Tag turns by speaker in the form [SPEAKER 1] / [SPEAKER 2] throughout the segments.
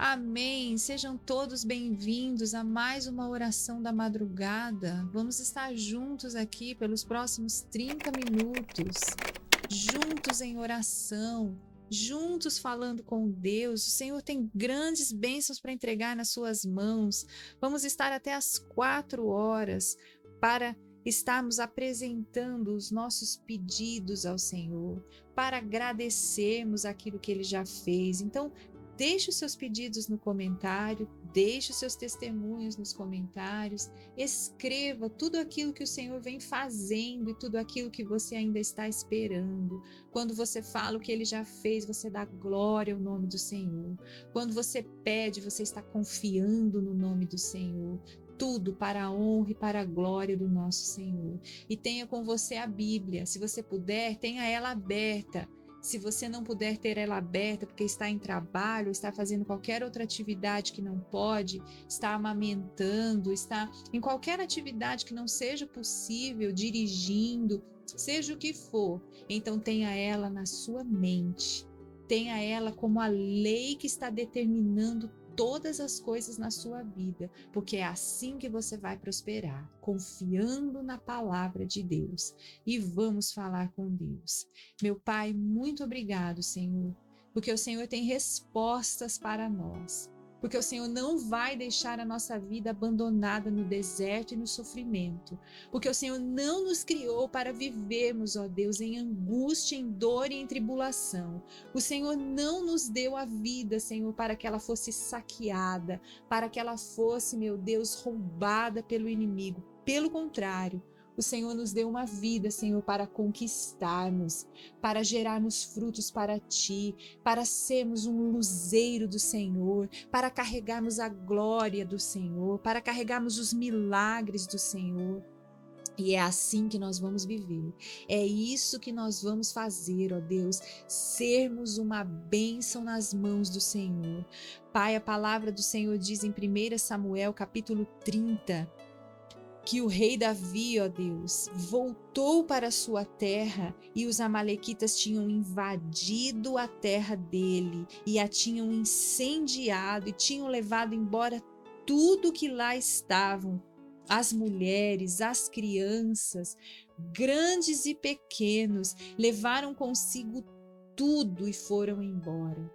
[SPEAKER 1] Amém. Sejam todos bem-vindos a mais uma oração da madrugada. Vamos estar juntos aqui pelos próximos 30 minutos, juntos em oração, juntos falando com Deus. O Senhor tem grandes bênçãos para entregar nas suas mãos. Vamos estar até às 4 horas para estarmos apresentando os nossos pedidos ao Senhor, para agradecermos aquilo que Ele já fez. Então, deixe os seus pedidos no comentário, deixe os seus testemunhos nos comentários, escreva tudo aquilo que o Senhor vem fazendo e tudo aquilo que você ainda está esperando. Quando você fala o que Ele já fez, você dá glória ao nome do Senhor. Quando você pede, você está confiando no nome do Senhor. Tudo para a honra e para a glória do nosso Senhor. E tenha com você a Bíblia. Se você puder, tenha ela aberta. Se você não puder ter ela aberta porque está em trabalho, está fazendo qualquer outra atividade que não pode, está amamentando, está em qualquer atividade que não seja possível, dirigindo, seja o que for, então tenha ela na sua mente. Tenha ela como a lei que está determinando todas as coisas na sua vida, porque é assim que você vai prosperar, confiando na palavra de Deus. E vamos falar com Deus. Meu Pai, muito obrigado, Senhor, porque o Senhor tem respostas para nós. Porque o Senhor não vai deixar a nossa vida abandonada no deserto e no sofrimento. Porque o Senhor não nos criou para vivermos, ó Deus, em angústia, em dor e em tribulação. O Senhor não nos deu a vida, Senhor, para que ela fosse saqueada, para que ela fosse, meu Deus, roubada pelo inimigo. Pelo contrário, o Senhor nos deu uma vida, Senhor, para conquistarmos, para gerarmos frutos para Ti, para sermos um luzeiro do Senhor, para carregarmos a glória do Senhor, para carregarmos os milagres do Senhor. E é assim que nós vamos viver. É isso que nós vamos fazer, ó Deus, sermos uma bênção nas mãos do Senhor. Pai, a palavra do Senhor diz em 1 Samuel, capítulo 30, que o rei Davi, ó Deus, voltou para a sua terra e os amalequitas tinham invadido a terra dele e a tinham incendiado e tinham levado embora tudo que lá estavam, as mulheres, as crianças, grandes e pequenos, levaram consigo tudo e foram embora.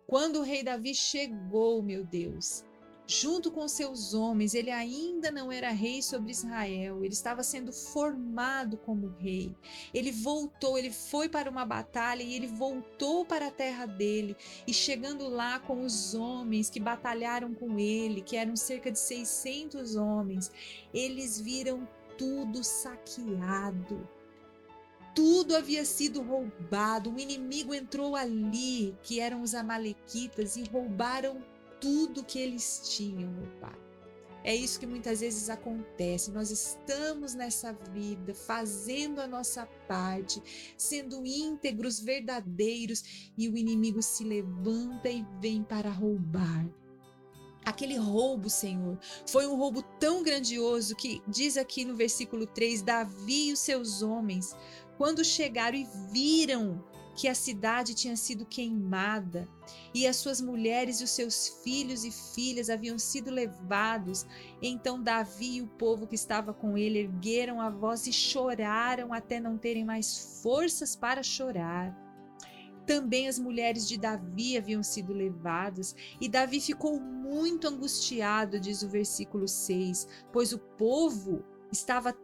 [SPEAKER 1] Quando o rei Davi chegou, meu Deus, junto com seus homens, ele ainda não era rei sobre Israel, ele estava sendo formado como rei. Ele voltou, ele foi para uma batalha e ele voltou para a terra dele. E chegando lá com os homens que batalharam com ele, que eram cerca de 600 homens, eles viram tudo saqueado. Tudo havia sido roubado, o inimigo entrou ali, que eram os amalequitas, e roubaram tudo que eles tinham, meu Pai. É isso que muitas vezes acontece. Nós estamos nessa vida, fazendo a nossa parte, sendo íntegros, verdadeiros, e o inimigo se levanta e vem para roubar. Aquele roubo, Senhor, foi um roubo tão grandioso que diz aqui no versículo 3, Davi e os seus homens, quando chegaram e viram que a cidade tinha sido queimada e as suas mulheres e os seus filhos e filhas haviam sido levados, então Davi e o povo que estava com ele ergueram a voz e choraram até não terem mais forças para chorar. Também as mulheres de Davi haviam sido levadas, e Davi ficou muito angustiado, diz o versículo 6, pois o povo estava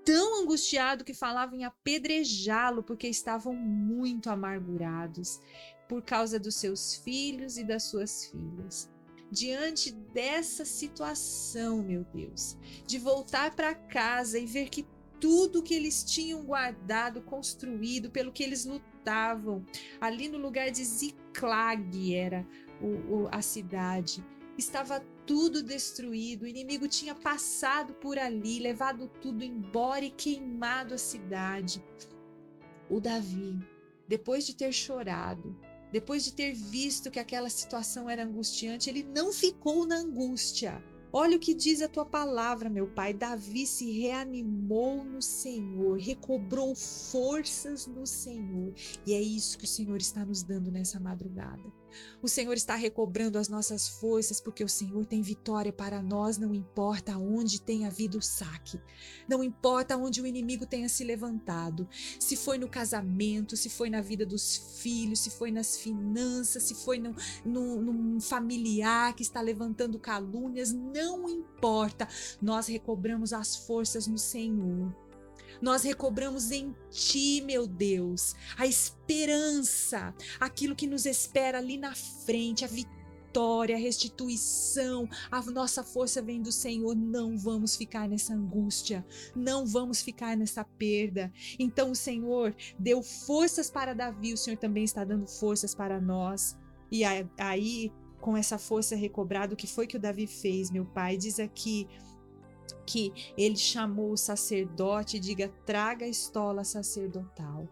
[SPEAKER 1] tão angustiado que falavam em apedrejá-lo, porque estavam muito amargurados por causa dos seus filhos e das suas filhas. Diante dessa situação, meu Deus, de voltar para casa e ver que tudo que eles tinham guardado, construído, pelo que eles lutavam, ali no lugar de Ziclag era a cidade, estava tudo destruído, o inimigo tinha passado por ali, levado tudo embora e queimado a cidade. O Davi, depois de ter chorado, depois de ter visto que aquela situação era angustiante, ele não ficou na angústia. Olha o que diz a tua palavra, meu Pai. Davi se reanimou no Senhor, recobrou forças no Senhor. E é isso que o Senhor está nos dando nessa madrugada. O Senhor está recobrando as nossas forças, porque o Senhor tem vitória para nós, não importa onde tenha havido o saque, não importa onde o inimigo tenha se levantado, se foi no casamento, se foi na vida dos filhos, se foi nas finanças, se foi num familiar que está levantando calúnias, não importa, nós recobramos as forças no Senhor. Nós recobramos em Ti, meu Deus, a esperança, aquilo que nos espera ali na frente, a vitória, a restituição, a nossa força vem do Senhor. Não vamos ficar nessa angústia, não vamos ficar nessa perda. Então o Senhor deu forças para Davi, o Senhor também está dando forças para nós. E aí, com essa força recobrada, o que foi que o Davi fez, meu pai? Diz aqui que ele chamou o sacerdote e diga: traga a estola sacerdotal.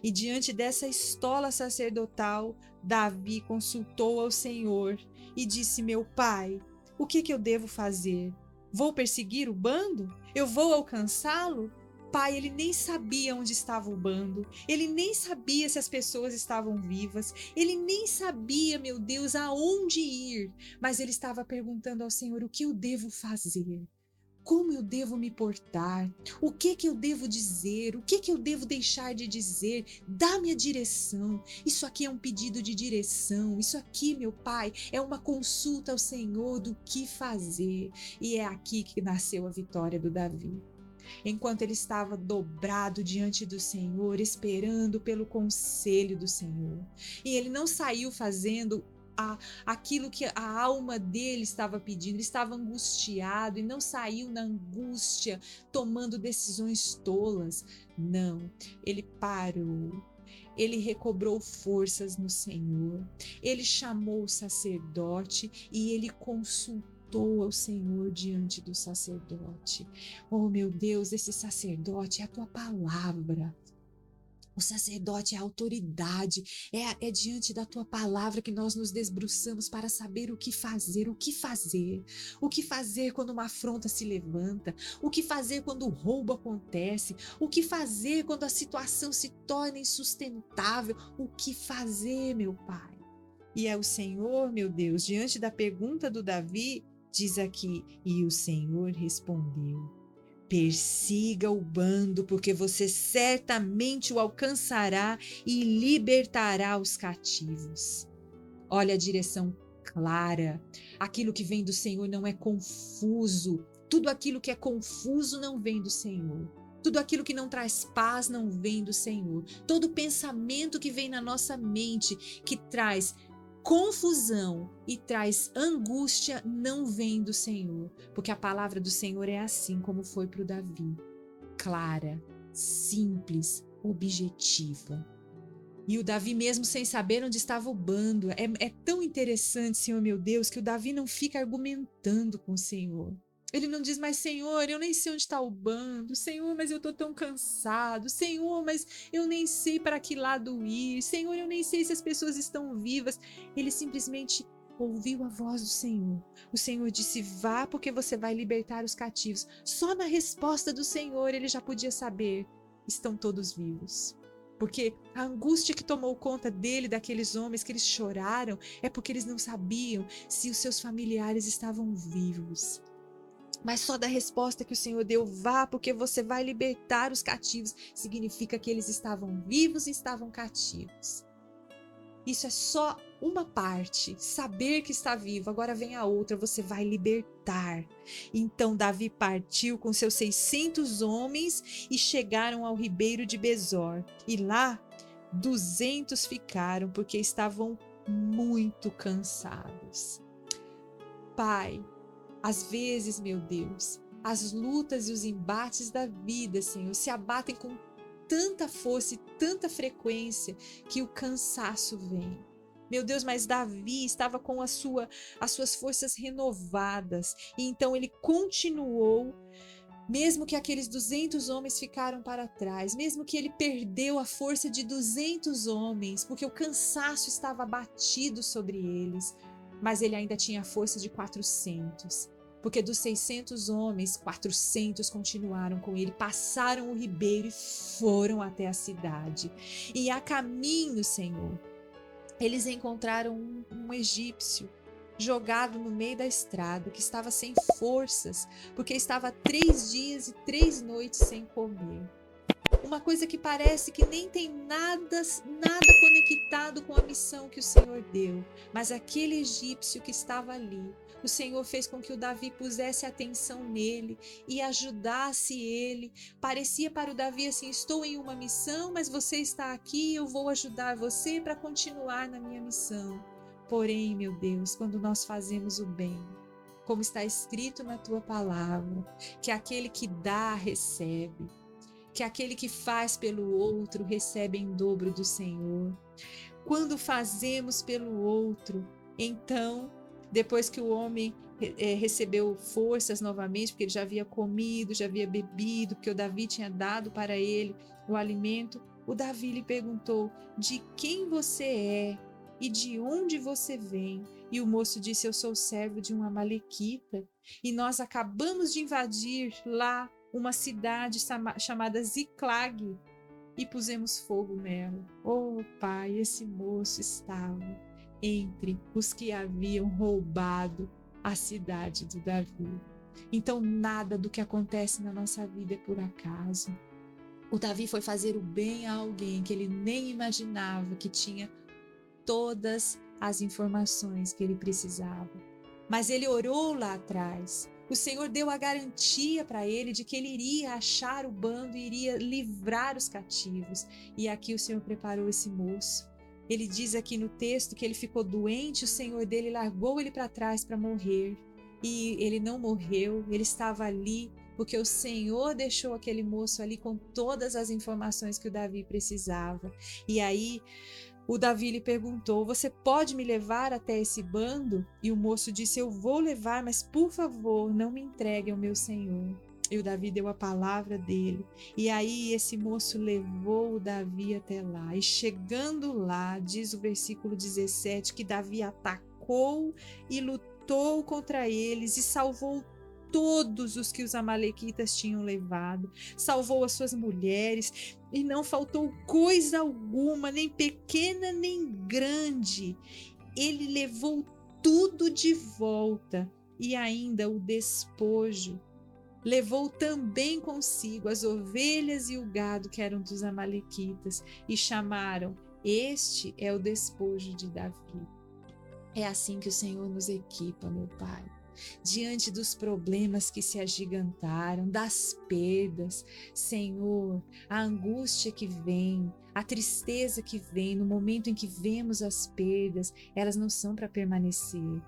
[SPEAKER 1] E diante dessa estola sacerdotal, Davi consultou ao Senhor e disse: meu pai, o que eu devo fazer? Vou perseguir o bando? Eu vou alcançá-lo? Pai, ele nem sabia onde estava o bando, ele nem sabia se as pessoas estavam vivas, ele nem sabia, meu Deus, aonde ir, mas ele estava perguntando ao Senhor: o que eu devo fazer? Como eu devo me portar? O que eu devo dizer? O que eu devo deixar de dizer? Dá-me a direção. Isso aqui é um pedido de direção. Isso aqui, meu pai, é uma consulta ao Senhor do que fazer. E é aqui que nasceu a vitória do Davi. Enquanto ele estava dobrado diante do Senhor, esperando pelo conselho do Senhor. E ele não saiu fazendo aquilo que a alma dele estava pedindo, ele estava angustiado e não saiu na angústia tomando decisões tolas. Não, ele parou, ele recobrou forças no Senhor, ele chamou o sacerdote e ele consultou ao Senhor diante do sacerdote. Oh meu Deus, esse sacerdote é a tua palavra. O sacerdote é a autoridade, é diante da tua palavra que nós nos debruçamos para saber o que fazer, o que fazer. O que fazer quando uma afronta se levanta, o que fazer quando o roubo acontece, o que fazer quando a situação se torna insustentável, o que fazer, meu Pai? E é o Senhor, meu Deus, diante da pergunta do Davi, diz aqui: e o Senhor respondeu: persiga o bando, porque você certamente o alcançará e libertará os cativos. Olha a direção clara. Aquilo que vem do Senhor não é confuso. Tudo aquilo que é confuso não vem do Senhor. Tudo aquilo que não traz paz não vem do Senhor. Todo pensamento que vem na nossa mente, que traz confusão e traz angústia, não vem do Senhor, porque a palavra do Senhor é assim como foi para o Davi, clara, simples, objetiva. E o Davi, mesmo sem saber onde estava o bando, é tão interessante, Senhor meu Deus, que o Davi não fica argumentando com o Senhor. Ele não diz: mas Senhor, eu nem sei onde está o bando. Senhor, mas eu estou tão cansado. Senhor, mas eu nem sei para que lado ir. Senhor, eu nem sei se as pessoas estão vivas. Ele simplesmente ouviu a voz do Senhor. O Senhor disse: vá, porque você vai libertar os cativos. Só na resposta do Senhor ele já podia saber: estão todos vivos. Porque a angústia que tomou conta dele, daqueles homens que eles choraram, é porque eles não sabiam se os seus familiares estavam vivos. Mas só da resposta que o Senhor deu: vá, porque você vai libertar os cativos, significa que eles estavam vivos e estavam cativos. Isso é só uma parte, saber que está vivo. Agora vem a outra: você vai libertar. Então Davi partiu com seus 600 homens e chegaram ao ribeiro de Besor. E lá 200 ficaram, porque estavam muito cansados. Pai, às vezes, meu Deus, as lutas e os embates da vida, Senhor, se abatem com tanta força e tanta frequência que o cansaço vem. Meu Deus, mas Davi estava com as suas forças renovadas, e então ele continuou, mesmo que aqueles 200 homens ficaram para trás, mesmo que ele perdeu a força de 200 homens, porque o cansaço estava abatido sobre eles, mas ele ainda tinha a força de 400. Porque dos 600 homens, 400 continuaram com ele, passaram o ribeiro e foram até a cidade. E a caminho, Senhor, eles encontraram um egípcio jogado no meio da estrada, que estava sem forças, porque estava 3 dias e 3 noites sem comer. Uma coisa que parece que nem tem nada conectado com a missão que o Senhor deu. Mas aquele egípcio que estava ali, o Senhor fez com que o Davi pusesse atenção nele e ajudasse ele. Parecia para o Davi assim: estou em uma missão, mas você está aqui, eu vou ajudar você para continuar na minha missão. Porém, meu Deus, quando nós fazemos o bem, como está escrito na tua palavra, que aquele que dá, recebe, que aquele que faz pelo outro recebe em dobro do Senhor. Quando fazemos pelo outro, então, depois que o homem recebeu forças novamente, porque ele já havia comido, já havia bebido, porque o Davi tinha dado para ele o alimento, o Davi lhe perguntou: de quem você é e de onde você vem? E o moço disse: eu sou servo de um amalequita e nós acabamos de invadir lá uma cidade chamada Ziclag e pusemos fogo nela. Oh, pai, esse moço estava entre os que haviam roubado a cidade do Davi. Então, nada do que acontece na nossa vida é por acaso. O Davi foi fazer o bem a alguém que ele nem imaginava que tinha todas as informações que ele precisava. Mas ele orou lá atrás. O Senhor deu a garantia para ele de que ele iria achar o bando e iria livrar os cativos. E aqui o Senhor preparou esse moço. Ele diz aqui no texto que ele ficou doente, o Senhor dele largou ele para trás para morrer. E ele não morreu, ele estava ali porque o Senhor deixou aquele moço ali com todas as informações que o Davi precisava. E aí o Davi lhe perguntou: você pode me levar até esse bando? E o moço disse: eu vou levar, mas por favor, não me entregue ao meu senhor. E o Davi deu a palavra dele. E aí esse moço levou o Davi até lá. E chegando lá, diz o versículo 17, que Davi atacou e lutou contra eles e salvou todos os que os amalequitas tinham levado. Salvou as suas mulheres e não faltou coisa alguma, nem pequena nem grande. Ele levou tudo de volta e ainda o despojo. Levou também consigo as ovelhas e o gado que eram dos amalequitas e chamaram: este é o despojo de Davi. É assim que o Senhor nos equipa, meu Pai. Diante dos problemas que se agigantaram, das perdas, Senhor, a angústia que vem, a tristeza que vem no momento em que vemos as perdas, elas não são para permanecer.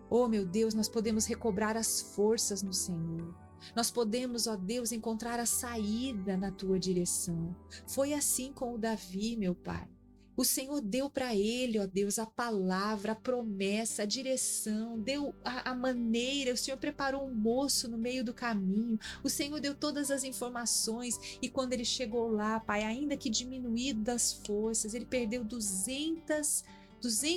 [SPEAKER 1] Oh, meu Deus, nós podemos recobrar as forças no Senhor. Nós podemos, ó Deus, encontrar a saída na tua direção. Foi assim com o Davi, meu Pai. O Senhor deu para ele, ó Deus, a palavra, a promessa, a direção, deu a maneira, o Senhor preparou um moço no meio do caminho, o Senhor deu todas as informações e quando ele chegou lá, Pai, ainda que diminuído das forças, ele perdeu 200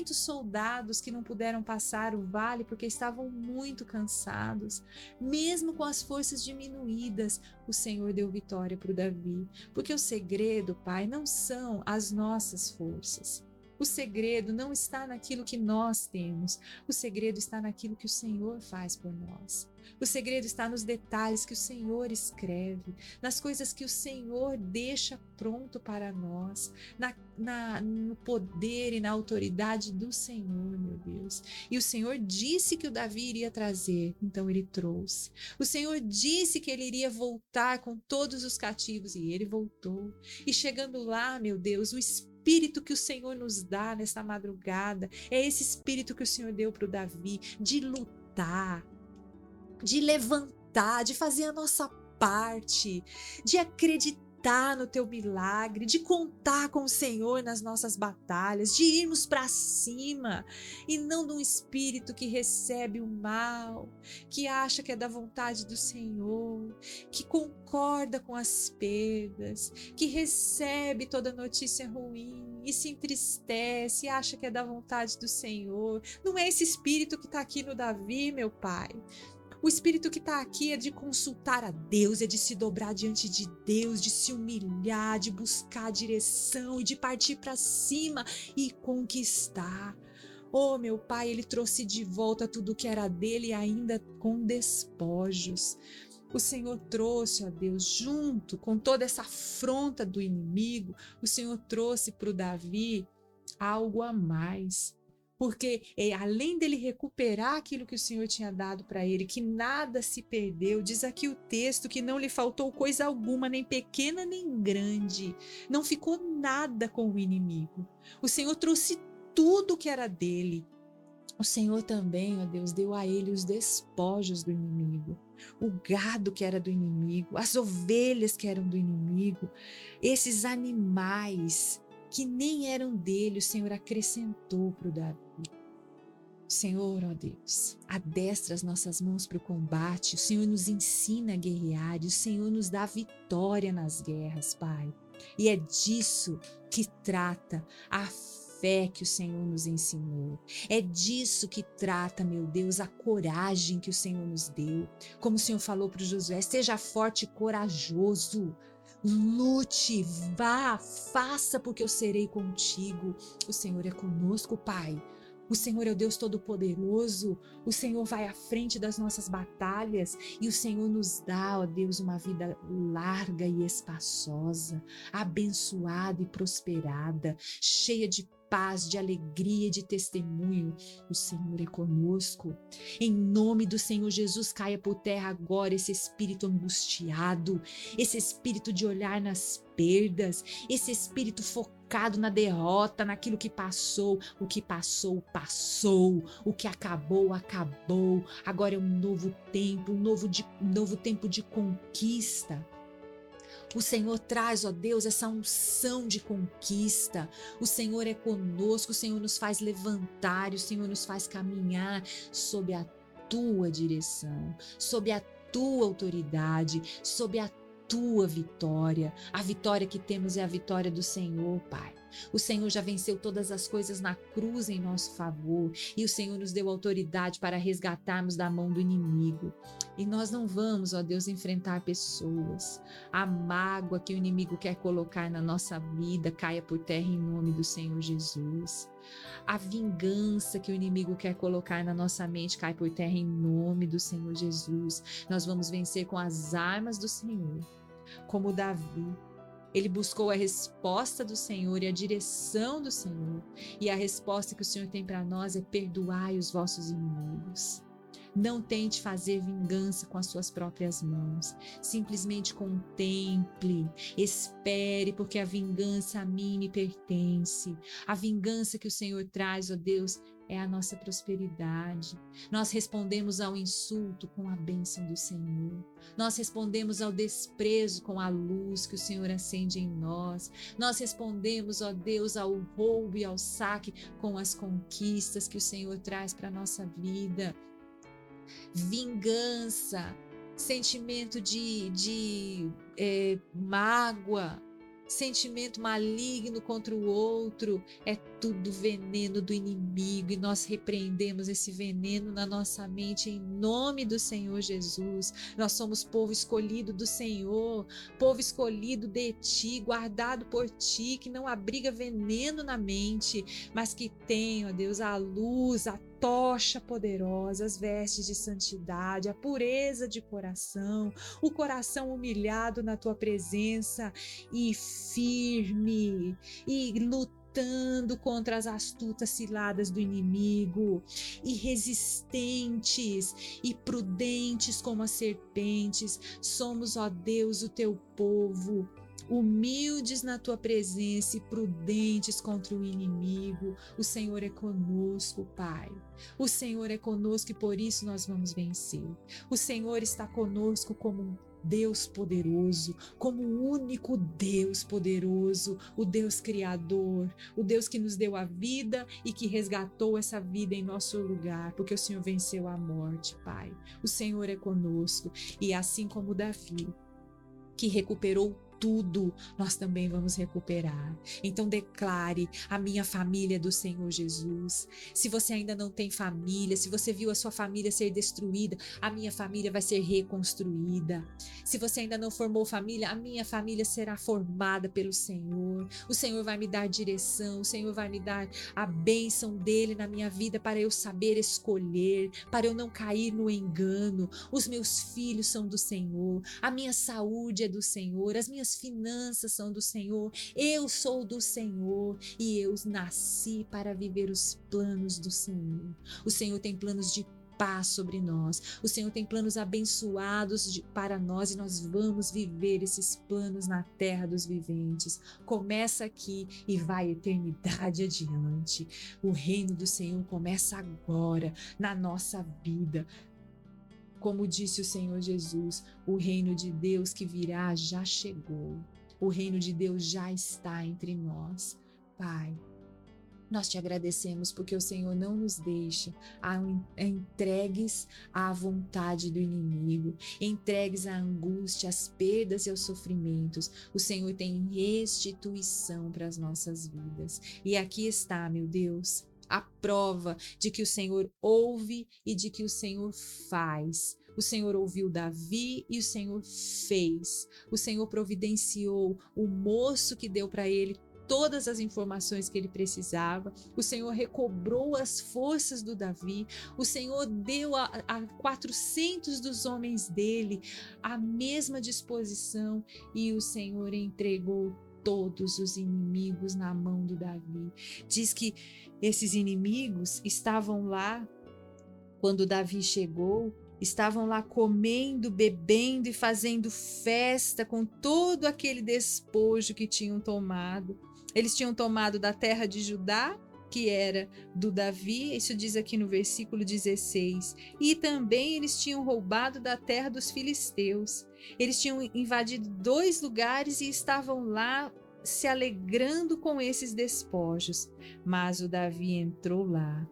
[SPEAKER 1] soldados que não puderam passar o vale porque estavam muito cansados. Mesmo com as forças diminuídas, o Senhor deu vitória para o Davi. Porque o segredo, Pai, não são as nossas forças. O segredo não está naquilo que nós temos. O segredo está naquilo que o Senhor faz por nós. O segredo está nos detalhes que o Senhor escreve, nas coisas que o Senhor deixa pronto para nós, no poder e na autoridade do Senhor, meu Deus. E o Senhor disse que o Davi iria trazer, então ele trouxe. O Senhor disse que ele iria voltar com todos os cativos e ele voltou. E chegando lá, meu Deus, o Espírito que o Senhor nos dá nesta madrugada é esse Espírito que o Senhor deu para o Davi, de lutar, de levantar, de fazer a nossa parte, de acreditar no teu milagre, de contar com o Senhor nas nossas batalhas, de irmos para cima e não de um espírito que recebe o mal, que acha que é da vontade do Senhor, que concorda com as perdas, que recebe toda notícia ruim e se entristece e acha que é da vontade do Senhor. Não é esse espírito que está aqui no Davi, meu Pai. O espírito que está aqui é de consultar a Deus, é de se dobrar diante de Deus, de se humilhar, de buscar direção e de partir para cima e conquistar. Oh, meu Pai, Ele trouxe de volta tudo que era dele, ainda com despojos. O Senhor trouxe, ó Deus, junto com toda essa afronta do inimigo, o Senhor trouxe para o Davi algo a mais. Porque além dele recuperar aquilo que o Senhor tinha dado para ele, que nada se perdeu, diz aqui o texto que não lhe faltou coisa alguma, nem pequena nem grande, não ficou nada com o inimigo. O Senhor trouxe tudo que era dele. O Senhor também, ó Deus, deu a ele os despojos do inimigo, o gado que era do inimigo, as ovelhas que eram do inimigo, esses animais que nem eram dele, o Senhor acrescentou para o Davi. Senhor, ó Deus, adestra as nossas mãos para o combate, o Senhor nos ensina a guerrear e o Senhor nos dá vitória nas guerras, Pai. E é disso que trata a fé que o Senhor nos ensinou. É disso que trata, meu Deus, a coragem que o Senhor nos deu. Como o Senhor falou para Josué, seja forte e corajoso. Lute, vá, faça, porque eu serei contigo. O Senhor é conosco, Pai. O Senhor é o Deus Todo-Poderoso, o Senhor vai à frente das nossas batalhas e o Senhor nos dá, ó Deus, uma vida larga e espaçosa, abençoada e prosperada, cheia de paz, de alegria e de testemunho. O Senhor é conosco. Em nome do Senhor Jesus, caia por terra agora esse espírito angustiado, esse espírito de olhar nas perdas, esse espírito focado na derrota, naquilo que passou. O que passou, passou. O que acabou, acabou. Agora é um novo tempo, um novo tempo de conquista. O Senhor traz, ó Deus, essa unção de conquista. O Senhor é conosco, o Senhor nos faz levantar, o Senhor nos faz caminhar sob a tua direção, sob a tua autoridade, sob a tua vitória. A vitória que temos é a vitória do Senhor, Pai. O Senhor já venceu todas as coisas na cruz em nosso favor e o Senhor nos deu autoridade para resgatarmos da mão do inimigo. E nós não vamos, ó Deus, enfrentar pessoas. A mágoa que o inimigo quer colocar na nossa vida caia por terra em nome do Senhor Jesus. A vingança que o inimigo quer colocar na nossa mente cai por terra em nome do Senhor Jesus. Nós vamos vencer com as armas do Senhor, como Davi. Ele buscou a resposta do Senhor e a direção do Senhor. E a resposta que o Senhor tem para nós é: perdoai os vossos inimigos. Não tente fazer vingança com as suas próprias mãos. Simplesmente contemple, espere, porque a vingança a mim me pertence. A vingança que o Senhor traz, ó Deus, é a nossa prosperidade. Nós respondemos ao insulto com a bênção do Senhor. Nós respondemos ao desprezo com a luz que o Senhor acende em nós. Nós respondemos, ó Deus, ao roubo e ao saque com as conquistas que o Senhor traz para a nossa vida. Vingança, sentimento de mágoa, sentimento maligno contra o outro, é tudo veneno do inimigo e nós repreendemos esse veneno na nossa mente em nome do Senhor Jesus. Nós somos povo escolhido do Senhor, povo escolhido de ti, guardado por ti, que não abriga veneno na mente, mas que tem, ó Deus, a luz, a tocha poderosa, as vestes de santidade, a pureza de coração, o coração humilhado na tua presença e firme e lutando contra as astutas ciladas do inimigo, e resistentes e prudentes como as serpentes. Somos, ó Deus, o teu povo, humildes na tua presença e prudentes contra o inimigo. O Senhor é conosco, Pai. O Senhor é conosco e por isso nós vamos vencer. O Senhor está conosco como um Deus poderoso, como o único Deus poderoso, o Deus criador, o Deus que nos deu a vida e que resgatou essa vida em nosso lugar, porque o Senhor venceu a morte, Pai. O Senhor é conosco e assim como Davi, que recuperou tudo nós também vamos recuperar. Então declare: a minha família é do Senhor Jesus. Se você ainda não tem família, se você viu a sua família ser destruída, a minha família vai ser reconstruída. Se você ainda não formou família, a minha família será formada pelo Senhor. O Senhor vai me dar direção, o Senhor vai me dar a bênção dele na minha vida para eu saber escolher, para eu não cair no engano. Os meus filhos são do Senhor, a minha saúde é do Senhor, as minhas finanças são do Senhor, eu sou do Senhor e eu nasci para viver os planos do Senhor. O Senhor tem planos de paz sobre nós, o Senhor tem planos abençoados para nós e nós vamos viver esses planos na terra dos viventes. Começa aqui e vai a eternidade adiante. O reino do Senhor começa agora na nossa vida. Como disse o Senhor Jesus, o reino de Deus que virá já chegou. O reino de Deus já está entre nós. Pai, nós te agradecemos porque o Senhor não nos deixa entregues à vontade do inimigo, entregues à angústia, às perdas e aos sofrimentos. O Senhor tem restituição para as nossas vidas. E aqui está, meu Deus, a prova de que o Senhor ouve e de que o Senhor faz. O Senhor ouviu Davi e o Senhor fez. O Senhor providenciou o moço que deu para ele todas as informações que ele precisava. O Senhor recobrou as forças do Davi. O Senhor deu a 400 dos homens dele a mesma disposição e o Senhor entregou todos os inimigos na mão do Davi. Diz que esses inimigos estavam lá quando Davi chegou, estavam lá comendo, bebendo e fazendo festa com todo aquele despojo que tinham tomado. Eles tinham tomado da terra de Judá, que era do Davi, isso diz aqui no versículo 16, e também eles tinham roubado da terra dos filisteus. Eles tinham invadido 2 lugares e estavam lá se alegrando com esses despojos. Mas o Davi entrou lá,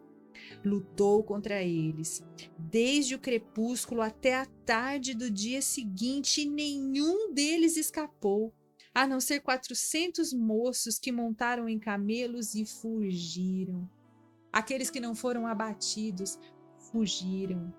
[SPEAKER 1] lutou contra eles, desde o crepúsculo até a tarde do dia seguinte, e nenhum deles escapou, a não ser 400 moços que montaram em camelos e fugiram. Aqueles que não foram abatidos fugiram.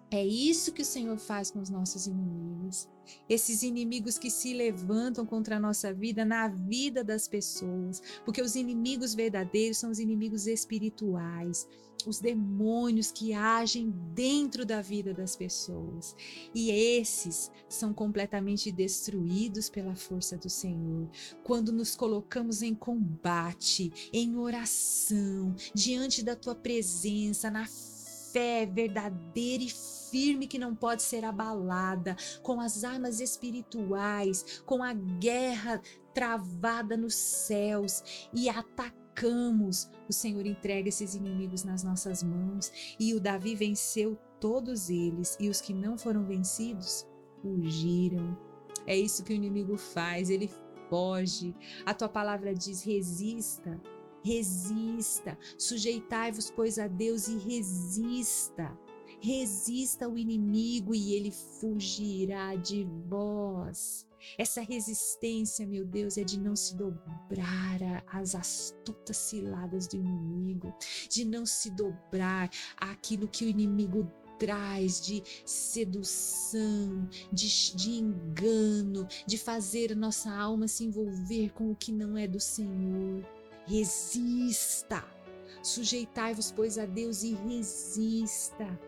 [SPEAKER 1] É isso que o Senhor faz com os nossos inimigos. Esses inimigos que se levantam contra a nossa vida, na vida das pessoas. Porque os inimigos verdadeiros são os inimigos espirituais. Os demônios que agem dentro da vida das pessoas. E esses são completamente destruídos pela força do Senhor. Quando nos colocamos em combate, em oração, diante da tua presença, na fé verdadeira e firme que não pode ser abalada, com as armas espirituais, com a guerra travada nos céus e atacamos, o Senhor entrega esses inimigos nas nossas mãos e o Davi venceu todos eles e os que não foram vencidos fugiram. É isso que o inimigo faz, ele foge. A tua palavra diz: resista. Resista, sujeitai-vos, pois, a Deus e resista. Resista ao inimigo e ele fugirá de vós. Essa resistência, meu Deus, é de não se dobrar às astutas ciladas do inimigo, de não se dobrar àquilo que o inimigo traz de sedução, de engano, de fazer a nossa alma se envolver com o que não é do Senhor. Resista, sujeitai-vos, pois, a Deus e resista.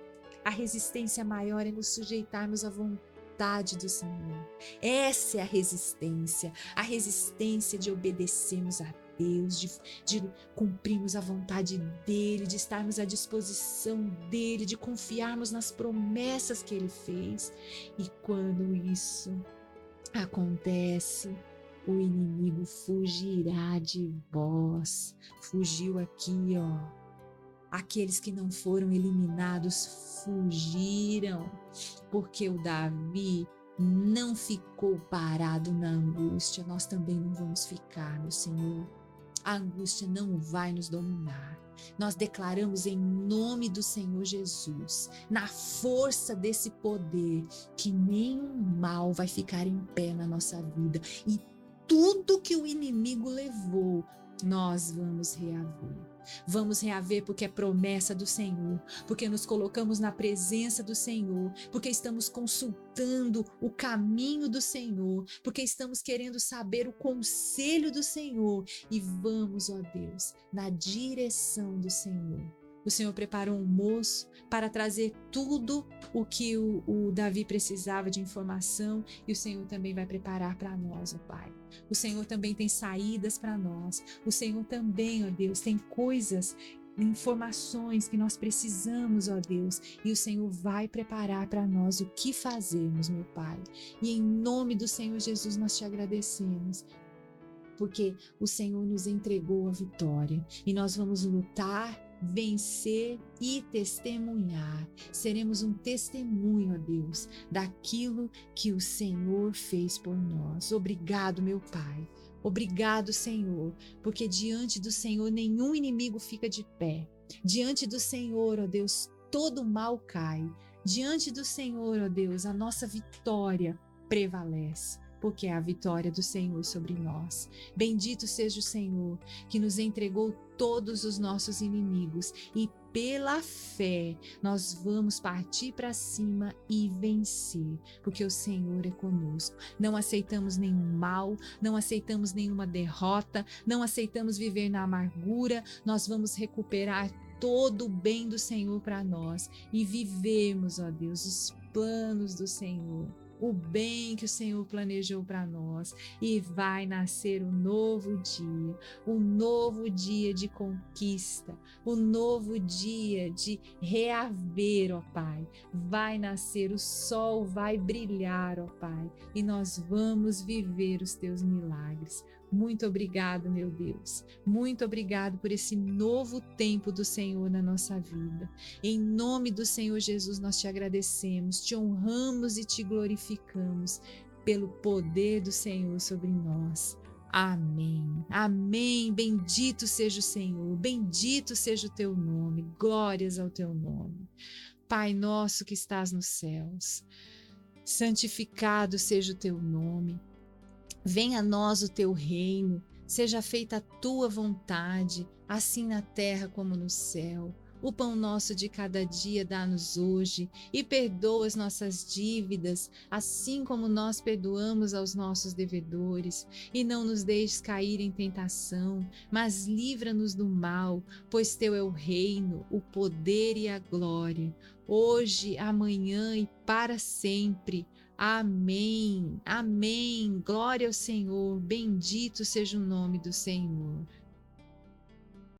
[SPEAKER 1] A resistência maior é nos sujeitarmos à vontade do Senhor. Essa é a resistência de obedecermos a Deus, de cumprirmos a vontade dEle, de estarmos à disposição dEle, de confiarmos nas promessas que Ele fez. E quando isso acontece, o inimigo fugirá de vós. Fugiu aqui, ó. Aqueles que não foram eliminados fugiram, porque o Davi não ficou parado na angústia. Nós também não vamos ficar, meu Senhor. a angústia não vai nos dominar. Nós declaramos em nome do Senhor Jesus, na força desse poder, que nenhum mal vai ficar em pé na nossa vida e tudo que o inimigo levou, nós vamos reaver. Vamos reaver porque é promessa do Senhor, porque nos colocamos na presença do Senhor, porque estamos consultando o caminho do Senhor, porque estamos querendo saber o conselho do Senhor e vamos, ó Deus, na direção do Senhor. O Senhor preparou um moço para trazer tudo o que o Davi precisava de informação e o Senhor também vai preparar para nós, ó Pai. O Senhor também tem saídas para nós. O Senhor também, ó Deus, tem coisas, informações que nós precisamos, ó Deus, e o Senhor vai preparar para nós o que fazermos, meu Pai. E em nome do Senhor Jesus nós te agradecemos, porque o Senhor nos entregou a vitória e nós vamos lutar, vencer e testemunhar. Seremos um testemunho, ó Deus, daquilo que o Senhor fez por nós. Obrigado, meu Pai. Obrigado, Senhor, porque diante do Senhor nenhum inimigo fica de pé. Diante do Senhor, ó Deus, todo mal cai. Diante do Senhor, ó Deus, a nossa vitória prevalece, porque é a vitória do Senhor sobre nós. Bendito seja o Senhor, que nos entregou todos os nossos inimigos e pela fé nós vamos partir para cima e vencer, porque o Senhor é conosco. Não aceitamos nenhum mal, não aceitamos nenhuma derrota, não aceitamos viver na amargura. Nós vamos recuperar todo o bem do Senhor para nós e vivemos, ó Deus, os planos do Senhor, o bem que o Senhor planejou para nós, e vai nascer um novo dia de conquista, um novo dia de reaver, ó Pai. Vai nascer, o sol vai brilhar, ó Pai, e nós vamos viver os teus milagres. Muito obrigado, meu Deus. Muito obrigado por esse novo tempo do Senhor na nossa vida. Em nome do Senhor Jesus, nós te agradecemos, te honramos e te glorificamos pelo poder do Senhor sobre nós. Amém. Amém. Bendito seja o Senhor. Bendito seja o teu nome. Glórias ao teu nome. Pai nosso que estás nos céus, santificado seja o teu nome. Venha a nós o teu reino, seja feita a tua vontade, assim na terra como no céu. O pão nosso de cada dia dá-nos hoje e perdoa as nossas dívidas, assim como nós perdoamos aos nossos devedores. E não nos deixes cair em tentação, mas livra-nos do mal, pois teu é o reino, o poder e a glória, hoje, amanhã e para sempre. Amém, amém, glória ao Senhor, bendito seja o nome do Senhor.